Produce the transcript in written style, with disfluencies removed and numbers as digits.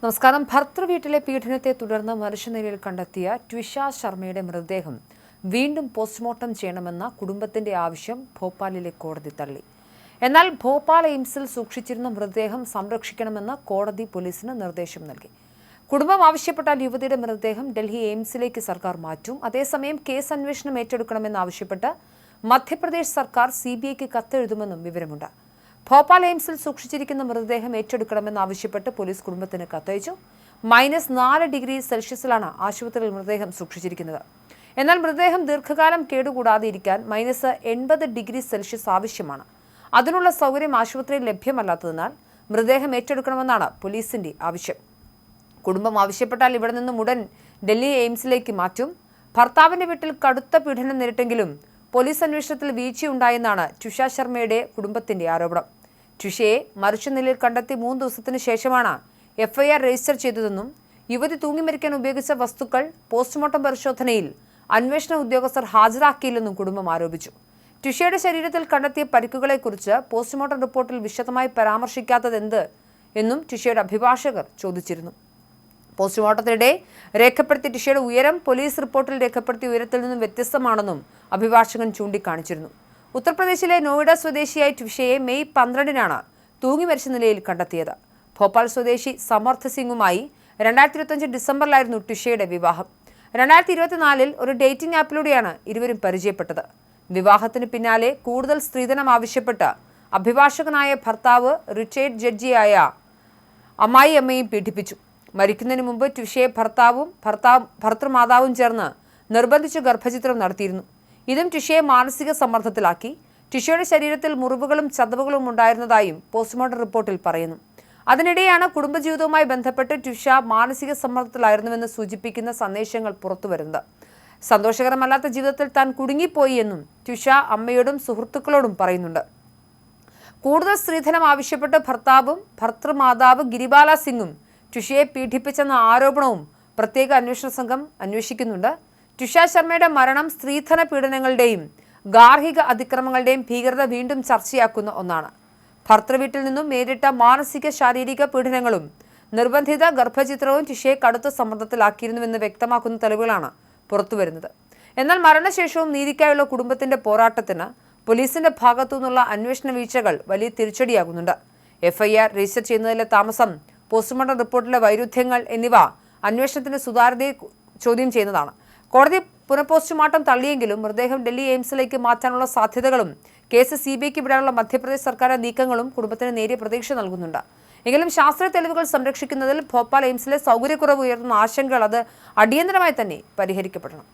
നമസ്കാരം. ഭർത്തൃവീട്ടിലെ പീഡനത്തെ തുടർന്ന് മനുഷ്യനിലയിൽ കണ്ടെത്തിയ ട്വിഷ ശർമ്മയുടെ മൃതദേഹം വീണ്ടും പോസ്റ്റ്മോർട്ടം ചെയ്യണമെന്ന കുടുംബത്തിന്റെ ആവശ്യം ഭോപ്പാലിലെ കോടതി തള്ളി. എന്നാൽ ഭോപ്പാൽ എയിംസിൽ സൂക്ഷിച്ചിരുന്ന മൃതദേഹം സംരക്ഷിക്കണമെന്ന് കോടതി പോലീസിന് നിർദ്ദേശം നൽകി. കുടുംബം ആവശ്യപ്പെട്ടാൽ യുവതിയുടെ മൃതദേഹം ഡൽഹി എയിംസിലേക്ക് സർക്കാർ മാറ്റും. അതേസമയം കേസ് അന്വേഷണം ഏറ്റെടുക്കണമെന്നാവശ്യപ്പെട്ട് മധ്യപ്രദേശ് സർക്കാർ CBIക്ക് കത്തെഴുതുമെന്നും വിവരമുണ്ട്. ഭോപ്പാൽ എയിംസിൽ സൂക്ഷിച്ചിരിക്കുന്ന മൃതദേഹം ഏറ്റെടുക്കണമെന്നാവശ്യപ്പെട്ട് പോലീസ് കുടുംബത്തിന് കത്തയച്ചു. -4 ഡിഗ്രി സെൽഷ്യസിലാണ് ആശുപത്രിയിൽ മൃതദേഹം സൂക്ഷിച്ചിരിക്കുന്നത്. എന്നാൽ മൃതദേഹം ദീർഘകാലം കേടുകൂടാതെ ഇരിക്കാൻ -80 ഡിഗ്രി സെൽഷ്യസ് ആവശ്യമാണ്. അതിനുള്ള സൗകര്യം ആശുപത്രിയിൽ ലഭ്യമല്ലാത്തതിനാൽ മൃതദേഹം ഏറ്റെടുക്കണമെന്നാണ് പോലീസിന്റെ ആവശ്യം. കുടുംബം ആവശ്യപ്പെട്ടാൽ ഇവിടെ നിന്നും ഉടൻ ഡൽഹി എയിംസിലേക്ക് മാറ്റും. ഭർത്താവിന്റെ വീട്ടിൽ കടുത്ത പീഡനം നേരിട്ടെങ്കിലും പോലീസ് അന്വേഷണത്തിൽ വീഴ്ചയുണ്ടായെന്നാണ് ട്വിഷ ശർമ്മയുടെ കുടുംബത്തിന്റെ ആരോപണം. ട്വിഷയെ മരിച്ച നിലയിൽ കണ്ടെത്തി 3 ദിവസത്തിന് ശേഷമാണ് FIR രജിസ്റ്റർ ചെയ്തതെന്നും യുവതി തൂങ്ങിമരിക്കാൻ ഉപയോഗിച്ച വസ്തുക്കൾ പോസ്റ്റ്മോർട്ടം പരിശോധനയിൽ അന്വേഷണ ഉദ്യോഗസ്ഥർ ഹാജരാക്കിയില്ലെന്നും കുടുംബം ആരോപിച്ചു. ട്വിഷയുടെ ശരീരത്തിൽ കണ്ടെത്തിയ പരിക്കുകളെക്കുറിച്ച് പോസ്റ്റ്മോർട്ടം റിപ്പോർട്ടിൽ വിശദമായി പരാമർശിക്കാത്തതെന്ത് എന്നും ട്വിഷയുടെ അഭിഭാഷകർ ചോദിച്ചിരുന്നു. പോസ്റ്റ്മോർട്ടത്തിനിടെ രേഖപ്പെടുത്തിയ ട്വിഷയുടെ ഉയരം പോലീസ് റിപ്പോർട്ടിൽ രേഖപ്പെടുത്തിയ ഉയരത്തിൽ നിന്നും വ്യത്യസ്തമാണെന്നും അഭിഭാഷകൻ ചൂണ്ടിക്കാണിച്ചിരുന്നു. ഉത്തർപ്രദേശിലെ നോയിഡ സ്വദേശിയായ ട്വിഷയെ മെയ് 12-നാണ് തൂങ്ങി മരിച്ച നിലയിൽ കണ്ടെത്തിയത്. ഭോപ്പാൽ സ്വദേശി സമർത്ഥ് സിംഗുമായി 2025 ഡിസംബറിലായിരുന്നു ട്വിഷയുടെ വിവാഹം. 2024-ൽ ഒരു ഡേറ്റിംഗ് ആപ്പിലൂടെയാണ് ഇരുവരും പരിചയപ്പെട്ടത്. വിവാഹത്തിന് പിന്നാലെ കൂടുതൽ സ്ത്രീധനം ആവശ്യപ്പെട്ട് അഭിഭാഷകനായ ഭർത്താവ് റിട്ടയർഡ് ജഡ്ജിയായ അമ്മായിയമ്മയും പീഡിപ്പിച്ചു. മരിക്കുന്നതിന് മുമ്പ് ട്വിഷയെ ഭർത്തൃമാതാവും ചേർന്ന് നിർബന്ധിച്ച് ഗർഭചിത്രം നടത്തിയിരുന്നു. ഇതും ട്വിഷയെ മാനസിക സമ്മർദ്ദത്തിലാക്കി. ട്വിഷയുടെ ശരീരത്തിൽ മുറിവുകളും ചതവുകളും ഉണ്ടായിരുന്നതായും പോസ്റ്റ്മോർട്ടം റിപ്പോർട്ടിൽ പറയുന്നു. അതിനിടെയാണ് കുടുംബജീവിതവുമായി ബന്ധപ്പെട്ട് ട്വിഷ മാനസിക സമ്മർദ്ദത്തിലായിരുന്നുവെന്ന് സൂചിപ്പിക്കുന്ന സന്ദേശങ്ങൾ പുറത്തുവരുന്നത്. സന്തോഷകരമല്ലാത്ത ജീവിതത്തിൽ താൻ കുടുങ്ങിപ്പോയി എന്നും ട്വിഷ അമ്മയോടും സുഹൃത്തുക്കളോടും പറയുന്നുണ്ട്. കൂടുതൽ സ്ത്രീധനം ആവശ്യപ്പെട്ട് ഭർത്തൃമാതാവ് ഗിരിബാല സിംഗും ട്വിഷയെ പീഡിപ്പിച്ചെന്ന ആരോപണവും പ്രത്യേക അന്വേഷണ സംഘം അന്വേഷിക്കുന്നുണ്ട്. ട്വിഷ ശർമ്മയുടെ മരണം സ്ത്രീധന പീഡനങ്ങളുടെയും ഗാർഹിക അതിക്രമങ്ങളുടെയും ഭീകരത വീണ്ടും ചർച്ചയാക്കുന്ന ഒന്നാണ്. ഭർത്തൃവീട്ടിൽ നിന്നും നേരിട്ട മാനസിക ശാരീരിക പീഡനങ്ങളും നിർബന്ധിത ഗർഭചിത്രവും ട്വിഷയെ കടുത്ത സമ്മർദ്ദത്തിലാക്കിയിരുന്നുവെന്ന് വ്യക്തമാക്കുന്ന തെളിവുകളാണ് പുറത്തുവരുന്നത്. എന്നാൽ മരണശേഷവും നീതിക്കായുള്ള കുടുംബത്തിന്റെ പോരാട്ടത്തിന് പോലീസിന്റെ ഭാഗത്തുനിന്നുള്ള അന്വേഷണ വീഴ്ചകൾ വലിയ തിരിച്ചടിയാകുന്നുണ്ട്. FIR രജിസ്റ്റർ ചെയ്യുന്നതിലെ താമസം, പോസ്റ്റ്മോർട്ടം റിപ്പോർട്ടിലെ വൈരുദ്ധ്യങ്ങൾ എന്നിവ അന്വേഷണത്തിന്റെ സുതാര്യതയെ ചോദ്യം ചെയ്യുന്നതാണ്. കോടതി പുനഃപോസ്റ്റ്മോർട്ടം തള്ളിയെങ്കിലും മൃതദേഹം ഡൽഹി എയിംസിലേക്ക് മാറ്റാനുള്ള സാധ്യതകളും കേസ് CBIക്ക് വിടാനുള്ള മധ്യപ്രദേശ് സർക്കാരിന്റെ നീക്കങ്ങളും കുടുംബത്തിന് നേരിയ പ്രതീക്ഷ നൽകുന്നുണ്ട്. എങ്കിലും ശാസ്ത്രീയ തെളിവുകൾ സംരക്ഷിക്കുന്നതിൽ ഭോപ്പാൽ എയിംസിലെ സൗകര്യക്കുറവ് ഉയർത്തുന്ന ആശങ്കകൾ അത് അടിയന്തരമായി തന്നെ പരിഹരിക്കപ്പെടണം.